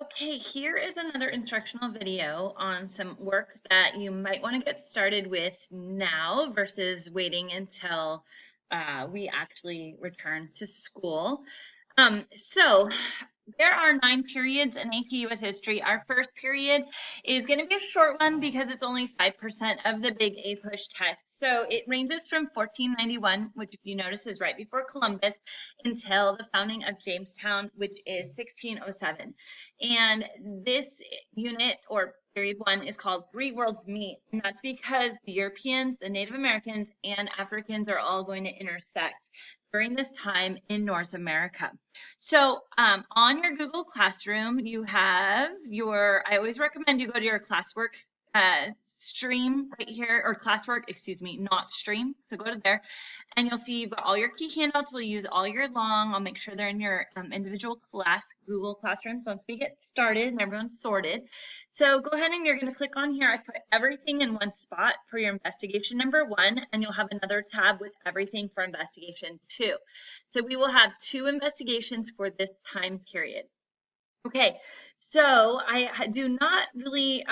Okay, here is another instructional video on some work that you might want to get started with now versus waiting until we actually return to school. So there are 9 periods in AP US history. Our first period is going to be a short one because it's only 5% of the big APUSH test. So it ranges from 1491, which if you notice is right before Columbus, until the founding of Jamestown, which is 1607. And this unit or period one is called Great World Meet. And that's because the Europeans, the Native Americans, and Africans are all going to intersect during this time in North America. So on your Google Classroom, you have I always recommend you go to your classwork stream right here, or classwork, excuse me, not stream. So go to there and you'll see you've got all your key handouts we'll use all year long. I'll make sure they're in your individual Google Classroom once we get started and everyone's sorted. So go ahead and you're going to click on here. I put everything in one spot for your investigation number 1, and you'll have another tab with everything for investigation 2. So we will have 2 investigations for this time period. Okay, so I do not really,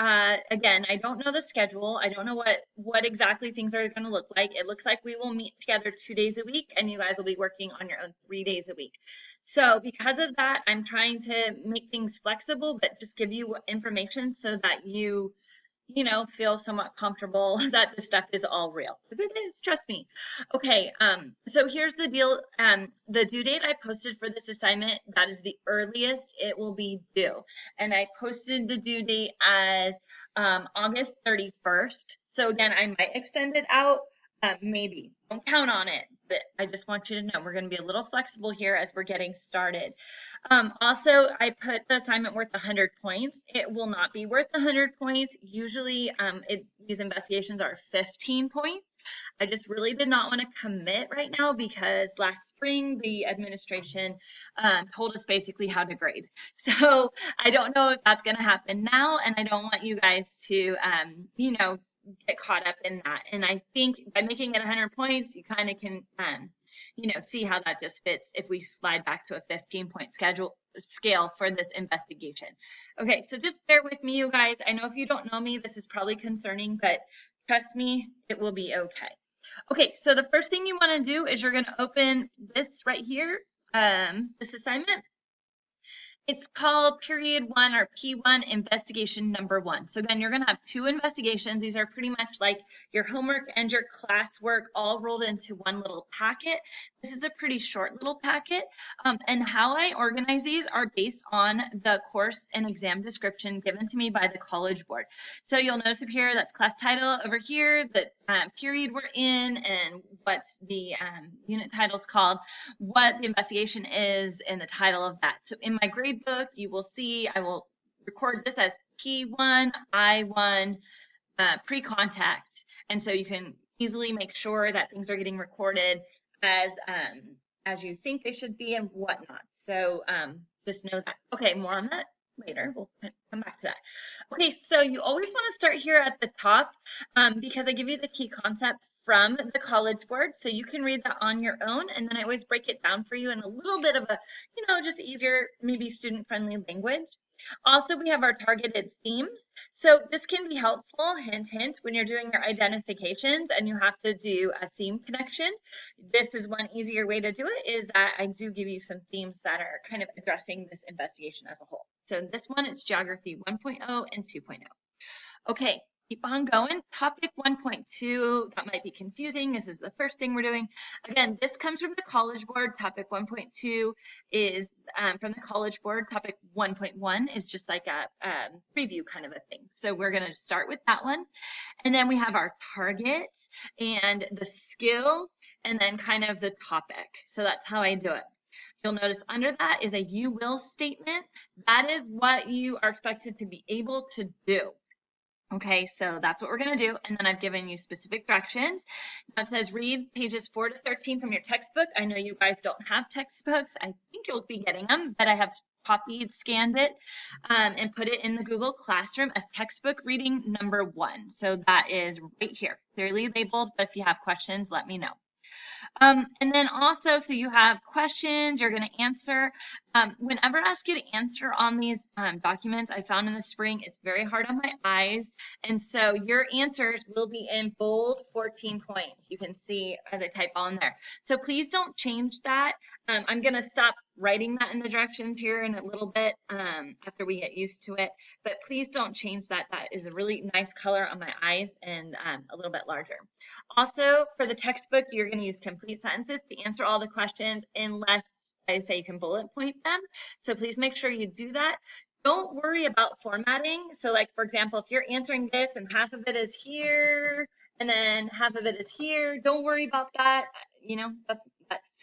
again, I don't know the schedule. I don't know what exactly things are going to look like. It looks like we will meet together 2 days a week, and you guys will be working on your own 3 days a week. So because of that, I'm trying to make things flexible, but just give you information so that you feel somewhat comfortable that this stuff is all real, because it is, trust me. Okay, so here's the deal. The due date I posted for this assignment, that is the earliest it will be due. And I posted the due date as August 31st. So again, I might extend it out, maybe. Don't count on it, but I just want you to know we're going to be a little flexible here as we're getting started. Also, I put the assignment worth 100 points. It will not be worth 100 points. Usually, these investigations are 15 points. I just really did not want to commit right now because last spring the administration told us basically how to grade. So I don't know if that's going to happen now, and I don't want you guys to, get caught up in that. And I think by making it 100 points, you kind of can, see how that just fits if we slide back to a 15-point scale for this investigation. Okay, so just bear with me, you guys. I know if you don't know me, this is probably concerning, but trust me, it will be okay. Okay, so the first thing you want to do is you're going to open this right here, this assignment. It's called period 1 or P1 investigation number 1. So again, you're going to have 2 investigations. These are pretty much like your homework and your classwork all rolled into one little packet. This is a pretty short little packet. And how I organize these are based on the course and exam description given to me by the College Board. So you'll notice up here, that's class title over here, the period we're in, and what the unit title is called, what the investigation is, and the title of that. So in my grade book, you will see I will record this as P1, I1, pre-contact, and so you can easily make sure that things are getting recorded as you think they should be and whatnot. So just know that. Okay, more on that later. We'll come back to that. Okay, so you always want to start here at the top because I give you the key concept from the College Board, so you can read that on your own, and then I always break it down for you in a little bit of a, just easier, maybe student-friendly language. Also, we have our targeted themes. So this can be helpful, hint, hint, when you're doing your identifications and you have to do a theme connection. This is one easier way to do it, is that I do give you some themes that are kind of addressing this investigation as a whole. So this one is Geography 1.0 and 2.0. Okay, keep on going. Topic 1.2, that might be confusing. This is the first thing we're doing. Again, this comes from the College Board. Topic 1.2 is from the College Board. Topic 1.1 is just like a preview kind of a thing. So we're going to start with that one. And then we have our target and the skill and then kind of the topic. So that's how I do it. You'll notice under that is a you will statement. That is what you are expected to be able to do. Okay, so that's what we're going to do, and then I've given you specific directions. Now it says read pages 4 to 13 from your textbook. I know you guys don't have textbooks. I think you'll be getting them, but I have copied, scanned it, and put it in the Google Classroom as textbook reading number 1. So that is right here, clearly labeled, but if you have questions, let me know. And then also, so you have questions you're going to answer. Whenever I ask you to answer on these documents I found in the spring, it's very hard on my eyes. And so your answers will be in bold 14 points. You can see as I type on there. So please don't change that. I'm going to stop writing that in the directions here in a little bit after we get used to it. But please don't change that. That is a really nice color on my eyes and a little bit larger. Also, for the textbook, you're going to use complete sentences to answer all the questions unless I say you can bullet point them. So please make sure you do that. Don't worry about formatting. So like, for example, if you're answering this and half of it is here and then half of it is here, don't worry about that. You know, that's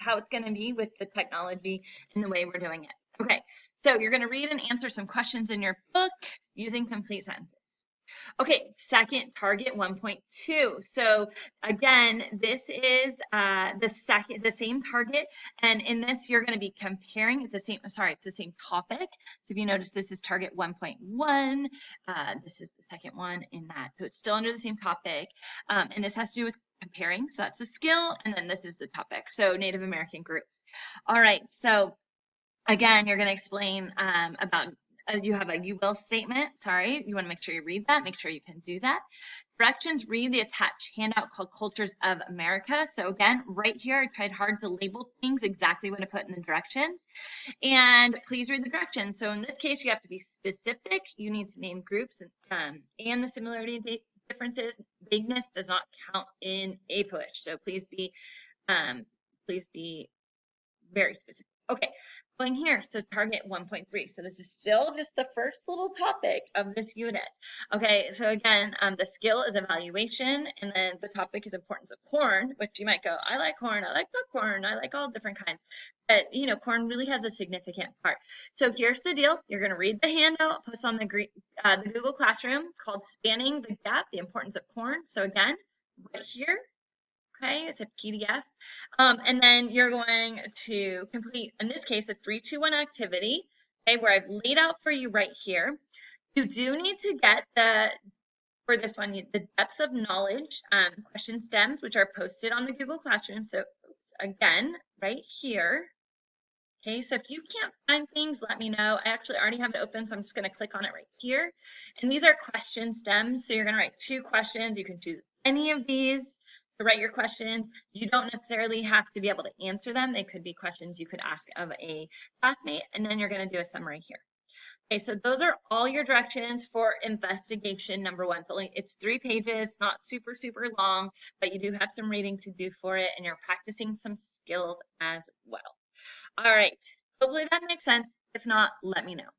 how it's going to be with the technology and the way we're doing it. Okay, so you're going to read and answer some questions in your book using complete sentences. Okay, second target 1.2. So again, this is the same target, and in this you're going to be comparing it's the same topic. So if you notice, this is target 1.1. This is the second one in that, so it's still under the same topic, and this has to do with comparing. So that's a skill, and then this is the topic. So Native American groups. All right, so again, you're going to explain about you have a you will statement. Sorry, you want to make sure you read that. Make sure you can do that. Directions, read the attached handout called Cultures of America. So again, right here, I tried hard to label things exactly what to put in the directions. And please read the directions. So in this case, you have to be specific. You need to name groups and the similarity differences. Vagueness does not count in a push. So please be very specific. Okay, going here, so target 1.3. So this is still just the first little topic of this unit. Okay, so again, the skill is evaluation, and then the topic is importance of corn, which you might go, I like corn, I like popcorn, I like all different kinds. But, you know, corn really has a significant part. So here's the deal. You're going to read the handout, post on the Google Classroom called Spanning the Gap, the importance of corn. So again, right here, okay, it's a PDF. And then you're going to complete, in this case, a 3-2-1 activity, okay, where I've laid out for you right here. You do need to get for this one, the depths of knowledge question stems, which are posted on the Google Classroom. So again, right here. Okay, so if you can't find things, let me know. I actually already have it open, so I'm just going to click on it right here. And these are question stems. So you're going to write 2 questions. You can choose any of these to write your questions. You don't necessarily have to be able to answer them. They could be questions you could ask of a classmate, and then you're going to do a summary here. Okay, so those are all your directions for investigation number 1. It's 3 pages, not super, super long, but you do have some reading to do for it, and you're practicing some skills as well. All right, hopefully that makes sense. If not, let me know.